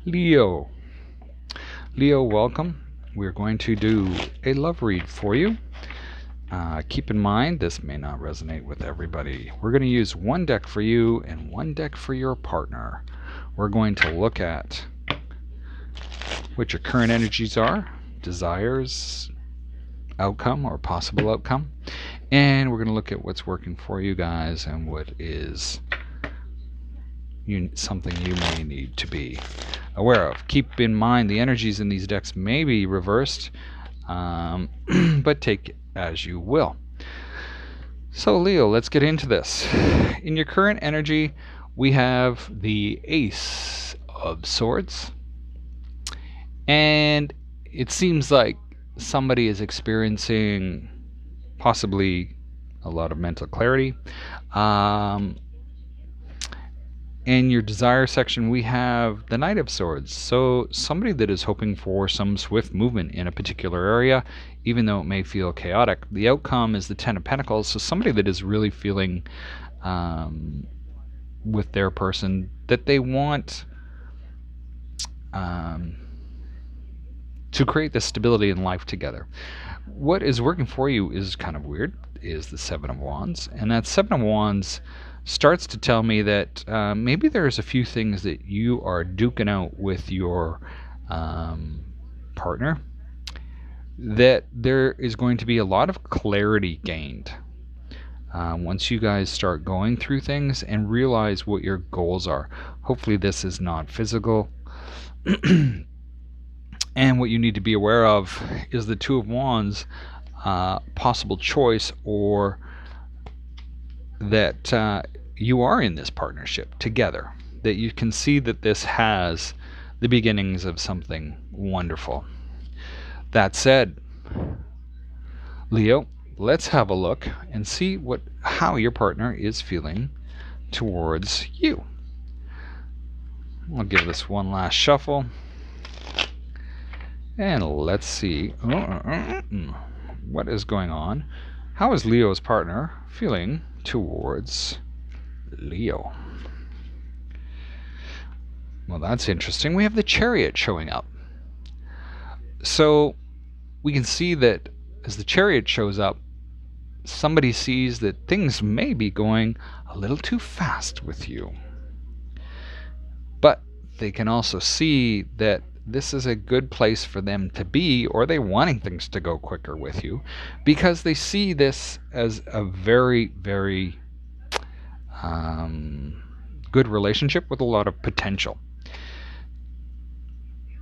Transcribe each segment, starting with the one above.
Leo. Leo, welcome. We're going to do a love read for you. Keep in mind, this may not resonate with everybody. We're going to use one deck for you and one deck for your partner. We're going to look at what your current energies are, desires, outcome, or possible outcome. And we're going to look at what's working for you guys and what is something you may need to be aware of. Keep in mind the energies in these decks may be reversed, but take it as you will. So Leo, let's get into this. In your current energy, we have the Ace of Swords, and it seems like somebody is experiencing possibly a lot of mental clarity. In your desire section, we have the Knight of Swords. So somebody that is hoping for some swift movement in a particular area, even though it may feel chaotic. The outcome is the Ten of Pentacles. So somebody that is really feeling with their person that they want to create this stability in life together. What is working for you is kind of weird, is the Seven of Wands. And that Seven of Wands starts to tell me that maybe there's a few things that you are duking out with your partner, that there is going to be a lot of clarity gained once you guys start going through things and realize what your goals are. Hopefully this is not physical. And what you need to be aware of is the Two of Wands, possible choice, or that you are in this partnership together, that you can see that this has the beginnings of something wonderful. That said, Leo, let's have a look and see how your partner is feeling towards you. I'll give this one last shuffle. And let's see what is going on. How is Leo's partner feeling towards Leo? Well, that's interesting. We have the Chariot showing up. So we can see that as the Chariot shows up, somebody sees that things may be going a little too fast with you. But they can also see that this is a good place for them to be, or they're wanting things to go quicker with you, because they see this as a very, very good relationship with a lot of potential.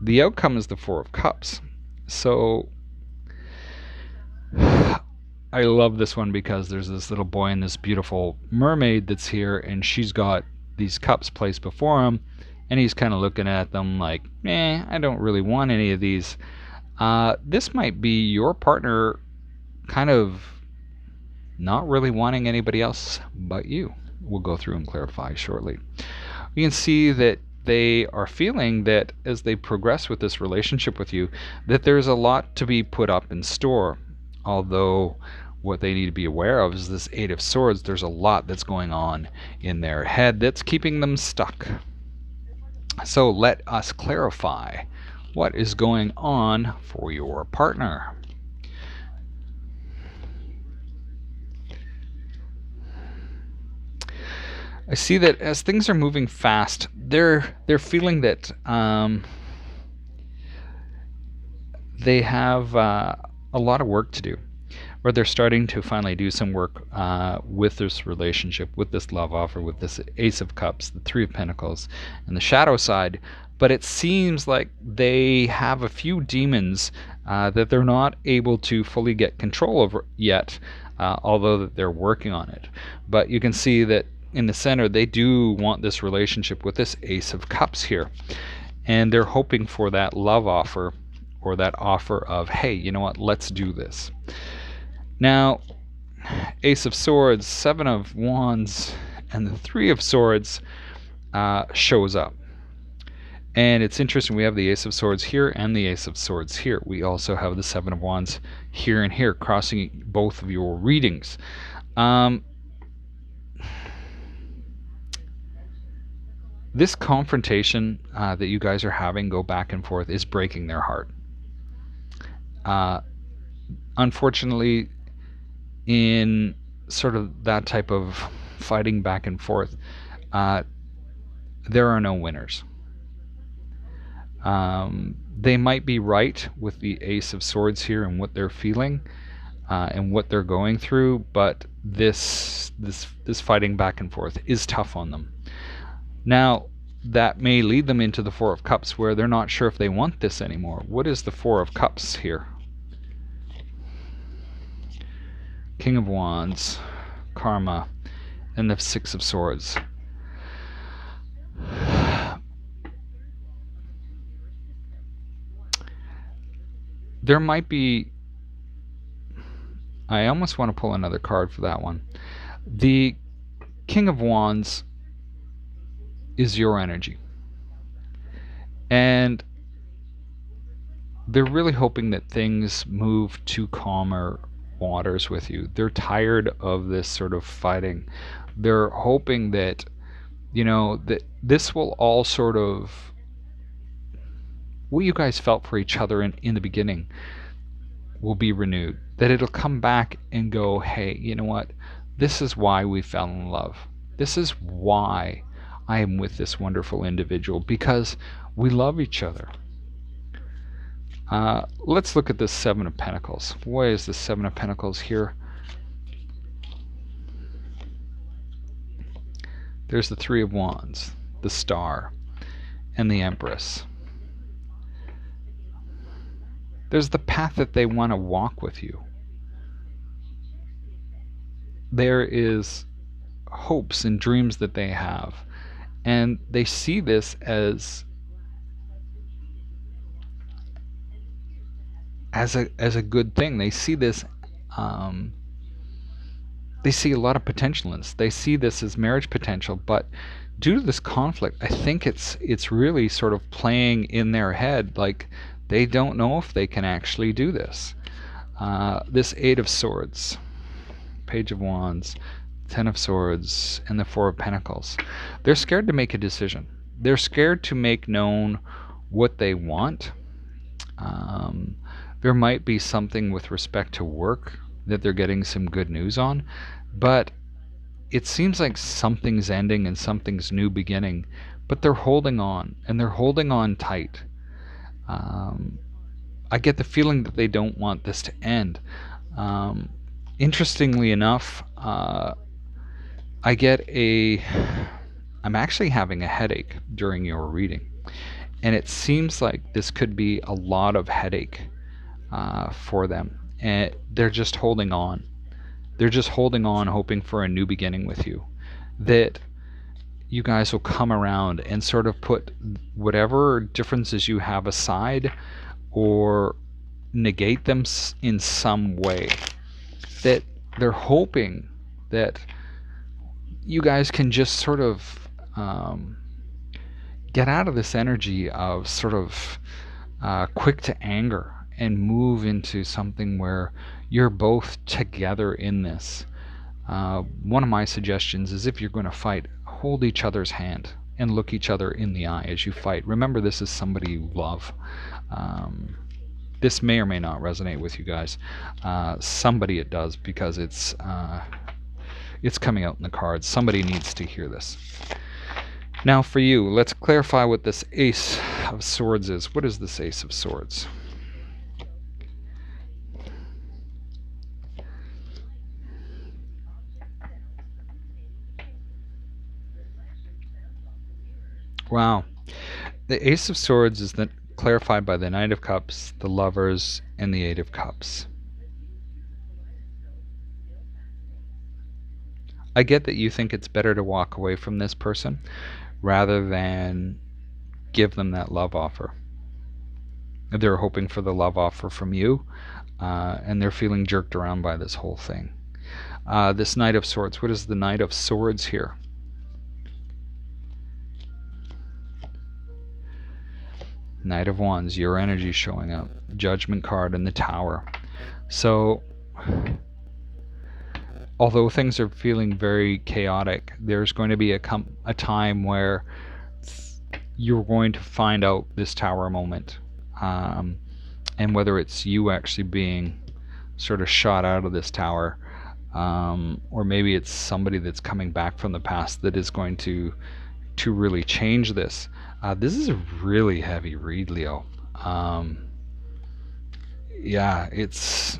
The outcome is the Four of Cups. So I love this one because there's this little boy and this beautiful mermaid that's here, and she's got these cups placed before him, and he's kind of looking at them like, I don't really want any of these. This might be your partner kind of not really wanting anybody else but you. We'll go through and clarify shortly. You can see that they are feeling that as they progress with this relationship with you, that there's a lot to be put up in store. Although what they need to be aware of is this Eight of Swords. There's a lot that's going on in their head that's keeping them stuck. So let us clarify what is going on for your partner. I see that as things are moving fast, they're feeling that they have a lot of work to do, or they're starting to finally do some work with this relationship, with this love offer, with this Ace of Cups, the Three of Pentacles, and the shadow side. But it seems like they have a few demons that they're not able to fully get control over yet, although that they're working on it. But you can see that in the center, they do want this relationship with this Ace of Cups here. And they're hoping for that love offer, or that offer of, hey, you know what, let's do this. Now, Ace of Swords, Seven of Wands, and the Three of Swords shows up. And it's interesting, we have the Ace of Swords here and the Ace of Swords here. We also have the Seven of Wands here and here, crossing both of your readings. This confrontation that you guys are having, go back and forth, is breaking their heart. Unfortunately, in sort of that type of fighting back and forth, there are no winners. They might be right with the Ace of Swords here and what they're feeling and what they're going through, but this fighting back and forth is tough on them. Now, that may lead them into the Four of Cups, where they're not sure if they want this anymore. What is the Four of Cups here? King of Wands, Karma, and the Six of Swords. There might be... I almost want to pull another card for that one. The King of Wands is your energy. And they're really hoping that things move to calmer waters with you. They're tired of this sort of fighting. They're hoping that, you know, that this will all sort of... what you guys felt for each other in the beginning will be renewed. That it'll come back and go, hey, you know what? This is why we fell in love. This is why I am with this wonderful individual, because we love each other. Let's look at the Seven of Pentacles. Why is the Seven of Pentacles here? There's the Three of Wands, the Star, and the Empress. There's the path that they want to walk with you. There is hopes and dreams that they have, and they see this as a good thing. They see this they see a lot of potential in this. They see this as marriage potential, but due to this conflict, I think it's really sort of playing in their head, like they don't know if they can actually do this. This Eight of Swords, Page of Wands, Ten of Swords, and the Four of Pentacles. They're scared to make a decision. They're scared to make known what they want. There might be something with respect to work that they're getting some good news on, but it seems like something's ending and something's new beginning, but they're holding on, and they're holding on tight. I get the feeling that they don't want this to end. Interestingly enough, I'm actually having a headache during your reading, and it seems like this could be a lot of headache for them, and they're just holding on. They're just holding on, hoping for a new beginning with you, that you guys will come around and sort of put whatever differences you have aside or negate them in some way. That they're hoping that you guys can just sort of get out of this energy of sort of quick to anger and move into something where you're both together in this. One of my suggestions is, if you're going to fight, hold each other's hand and look each other in the eye as you fight. Remember, this is somebody you love. This may or may not resonate with you guys. Somebody it does, because it's coming out in the cards. Somebody needs to hear this. Now for you, let's clarify what this Ace of Swords is. What is this Ace of Swords? Wow. The Ace of Swords is clarified by the Knight of Cups, the Lovers, and the Eight of Cups. I get that you think it's better to walk away from this person rather than give them that love offer. They're hoping for the love offer from you, and they're feeling jerked around by this whole thing. This Knight of Swords, what is the Knight of Swords here? Knight of Wands, your energy showing up. Judgment card and the Tower. So, although things are feeling very chaotic, there's going to be a time where you're going to find out this Tower moment, and whether it's you actually being sort of shot out of this tower, or maybe it's somebody that's coming back from the past that is going to really change this. This is a really heavy read, Leo. Yeah, it's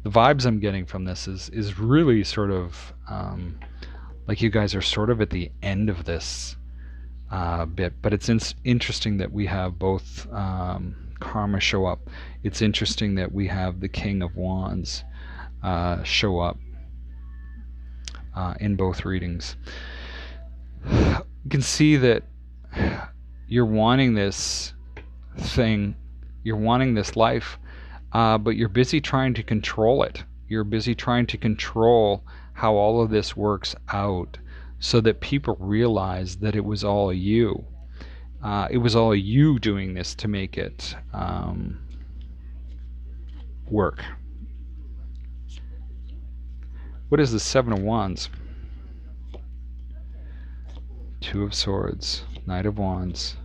the vibes I'm getting from this is really sort of like you guys are sort of at the end of this bit, but it's interesting that we have both karma show up. It's interesting that we have the King of Wands show up in both readings. You can see that you're wanting this thing, you're wanting this life, but you're busy trying to control it. You're busy trying to control how all of this works out so that people realize that it was all you. It was all you doing this to make it work. What is the Seven of Wands? Two of Swords, Knight of Wands,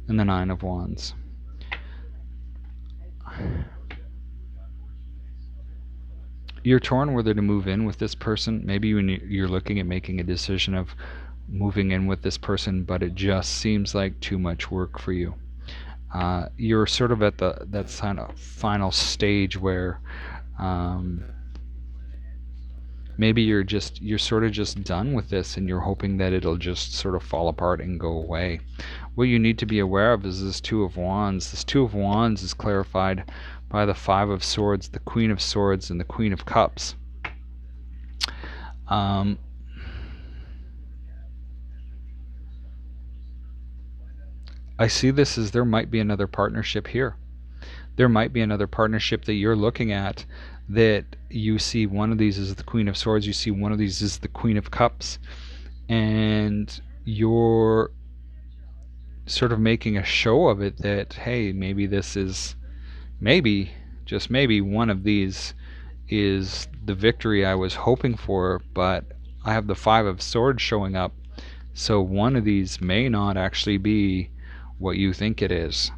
and the Nine of Wands. You're torn whether to move in with this person. Maybe when you're looking at making a decision of moving in with this person, but it just seems like too much work for you. You're sort of at that kind of final stage where maybe you're sort of just done with this, and you're hoping that it'll just sort of fall apart and go away. What you need to be aware of is this Two of Wands. This Two of Wands is clarified by the Five of Swords, the Queen of Swords, and the Queen of Cups. I see this as there might be another partnership here. There might be another partnership that you're looking at, that you see one of these is the Queen of Swords, you see one of these is the Queen of Cups, and you're sort of making a show of it that, hey, maybe this is, maybe, just maybe, one of these is the victory I was hoping for, but I have the Five of Swords showing up, so one of these may not actually be what you think it is.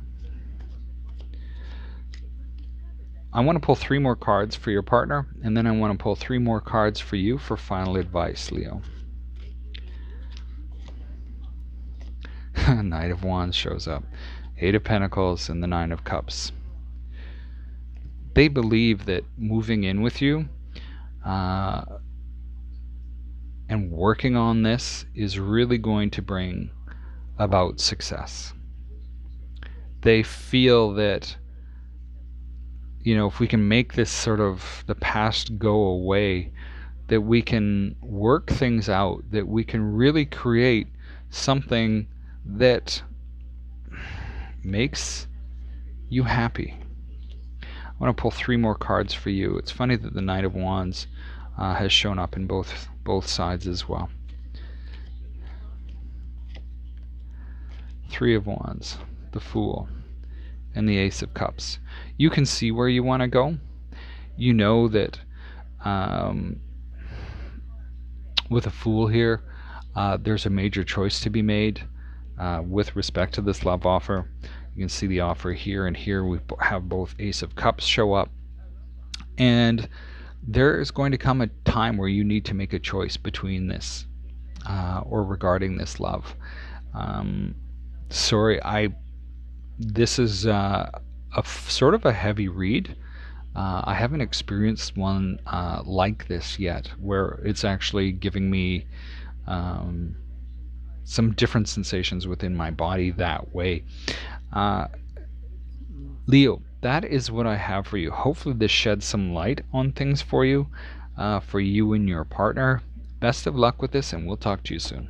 I want to pull 3 more cards for your partner, and then I want to pull 3 more cards for you for final advice, Leo. Knight of Wands shows up, Eight of Pentacles, and the Nine of Cups. They believe that moving in with you and working on this is really going to bring about success. They feel that, you know, if we can make this sort of the past go away, that we can work things out, that we can really create something that makes you happy. I want to pull 3 more cards for you. It's funny that the Knight of Wands has shown up in both sides as well. 3 of Wands, the Fool, and the Ace of Cups. You can see where you want to go. You know that with a Fool here, there's a major choice to be made with respect to this love offer. You can see the offer here, and here we have both Ace of Cups show up, and there is going to come a time where you need to make a choice between this or regarding this love. This is sort of a heavy read. I haven't experienced one like this yet, where it's actually giving me some different sensations within my body that way. Leo, that is what I have for you. Hopefully this sheds some light on things for you and your partner. Best of luck with this, and we'll talk to you soon.